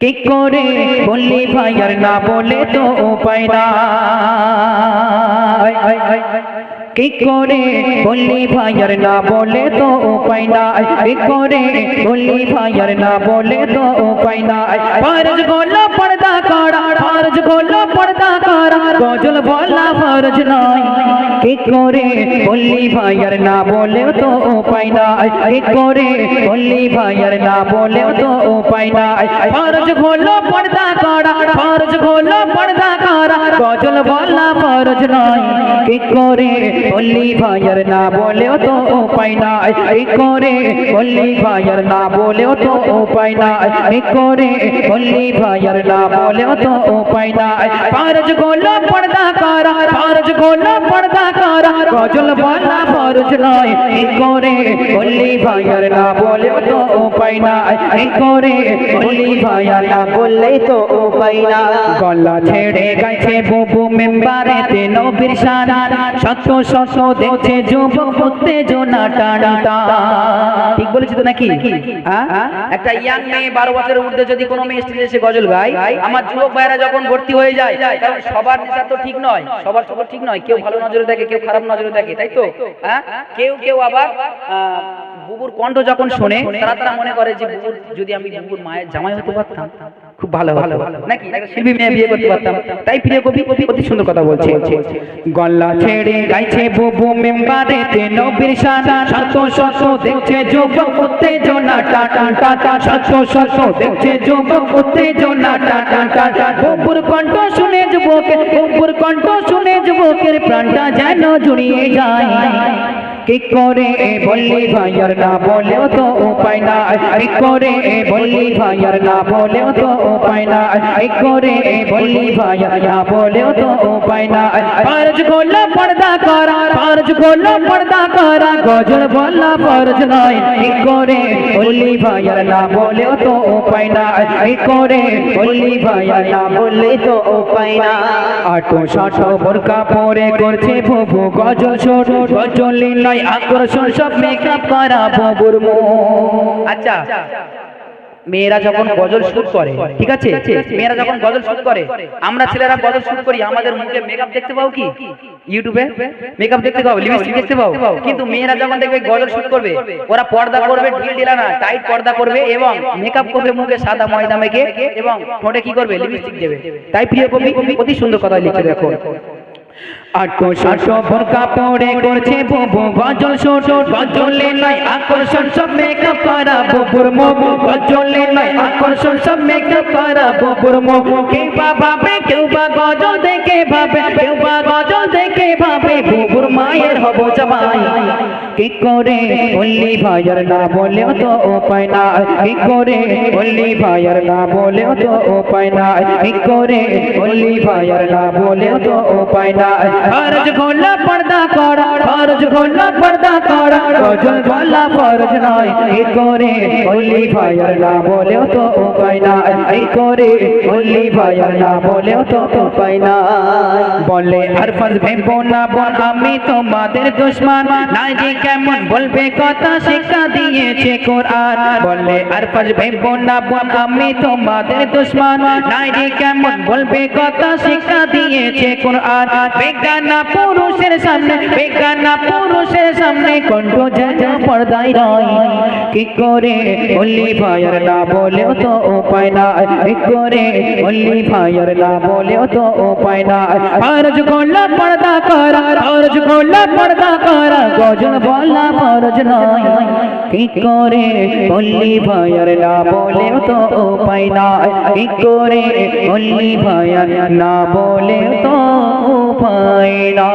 কি করে বললি ভাই আর না বলে তো উপায় নাই। কি করে বললি ভাই আর না বলে তো উপায় নাই। কি করে বললি ভাই আর না বলে তো উপায় নাই। ফরজ গোলা পর্দা করা, ফরজ গোলা পর্দা করা, গজল বলা ফরজ নয়। কি করে বললি ভাই আর না বলে তো উপায় নাই। কি করে বললি ভাই আর না বলে তো উপায় নাই। ফরজ গোলা পর্দা করা, ফরজ গোলা পর্দা করা, গজল বলা ফরজ নয়। কি করে বললি ভাই আর না বলেও তো উপায় নাই। কি করে বললি ভাই আর না বলেও তো উপায় নাই। কি করে বললি ভাই আর না বলেও তো উপায় নাই। ফরজ গোলা পর্দা করা, ফরজ গোলা পর্দা করা, গজল বলা ফরজ নয়। কি করে বললি ভাই আর না বলেও তো উপায় নাই। কি করে বললি ভাই আর না বললেই তো উপায় না। গলা ছেড়ে গাইছে বুবু মেম্বারেতে নবীর শান, শত শত দেখছে যুবক উত্তেজনা টানটা। ঠিক বলেছি তো নাকি? একটা ইয়াং মেয়ে 12 বছরের ঊর্ধ্বে যদি কোনো মেয়ে স্টেজে এসে গজল গায়, আমার যুবক ভাইরা যখন ভর্তি হয়ে যায়, কারণ সবার নেশা তো ঠিক নয়, সবার সবার ঠিক নয়, কেউ ভালো নজরে দেখে, কেউ খারাপ নজরে দেখে, তাই তো? কেউ কেউ আবার বুবুর কণ্ঠ যখন শোনে তারা মনে করে যে বুবুর, যদি আমি বুবুর মায়ের জামাই হতে পারতাম খুব ভালো হতো নাকি, একটা শিল্পী মেয়ে বিয়ে করতে পারতাম। তাই প্রিয় কবি অতি সুন্দর কথা বলছে। গলা ছেড়ে গাইছে বুবু মেম্বারেতে নবীর শান, শত শত দেখছে যুবক উত্তেজনা টান টাটা, শত শত দেখছে যুবক উত্তেজনা টান টাটা। বুবুর কণ্ঠ শুনে যুবকের, বুবুর কণ্ঠ শুনে যুবকের প্রাণটা যেন জুড়িয়ে যায়। কি করে বললি ভাই আর না বলেও তো উপায় নাই। কি করে বললি ভাই আর না বলেও তো উপায় নাই। কি করে বললি ভাই আর না বলেও তো উপায় নাই। ফরজ গোলা পর্দা করা, ফরজ গোলা পর্দা করা, গজল বলা ফরজ নয়। কি করে বললি ভাই আর না বলেও তো উপায় নাই। কি করে বললি ভাই আর না বললেই তো উপায় না। আটো শাটো বোরকা পরে করছে বুবু গজল ছোট, গজল নয় আকর্ষণ সব মেকআপ করা বুবুর মুখ। আচ্ছা, মেয়েরা যখন গজল শুট করে, ঠিক আছে, মেয়েরা যখন গজল শুট করে, আমরা ছেলেরা গজল শুট করি, আমাদের মুখে মেকআপ দেখতে পাও কি? ইউটিউবে মেকআপ দেখতে পাও, লিপস্টিক দেখতে পাও। কিন্তু মেয়েরা যখন দেখবে গজল শুট করবে, ওরা পর্দা করবে, ঢিল ঢিলা না, টাইট পর্দা করবে এবং মেকআপ করবে, মুখে সাদা ময়দা মেখে এবং ঠোঁটে কি করবে? লিপস্টিক দেবে। তাই প্রিয় কবি অতি সুন্দর কথা লিখে দেখো। আটো শাটো বোরকা পরে করছে বুবু গজল ছোট, গজলে নয় আকর্ষণ সব মেকআপ করা বুবুর মুখ, গজলে নয় আকর্ষণ সব মেকআপ করা বুবুর মুখ। কেউ বা ভাবে, কেউ বা গজল দেখে ভাবে, কেউ বা গজল দেখে ভাবে বুবুর মায়ের হব জামাই। কি করে বললি ভাই আর না বলেও তো উপায় নাই। কি করে বললি ভাই আর না বলেও তো উপায় নাই। কি করে বললি ভাই আর না বলেও তো উপায় নাই। ফরজ গোলা পর্দা করা, ফরজ গোলা পর্দা করা, গজল বলা ফরজ নয়। কি করে বললি ভাই আর না বলেও তো উপায় নাই। কি করে বললি ভাই আর না বলেও তো উপায় নাই। বলে আর ফজ ভেবো না বোন আমি তোমাদের দুশমন, নাইজি কেমন বলবে কথা শিক্ষা দিয়েছে কোরআন। বলে আর ফজ ভেবো না বোন আমি তোমাদের দুশমন, নাইজি কেমন বলবে কথা শিক্ষা দিয়েছে কোরআন। বেগানা পুরুষের সামনে, বেগানা পুরুষের সামনে কণ্ঠ যেন পর্দায় নয়। কি করে বললি ভাই আর না বলেও তো উপায় নাই। কি করে বললি ভাই আর না বলেও তো উপায় নাই। ফরজ গোলা পর্দা করা, ফরজ গোলা পর্দা করা, গজল বলা ফরজ নয়। কি করে বললি ভাই আর না বলেও তো উপায় নাই। কি করে বললি ভাই আর না বলেও তো উপায় না।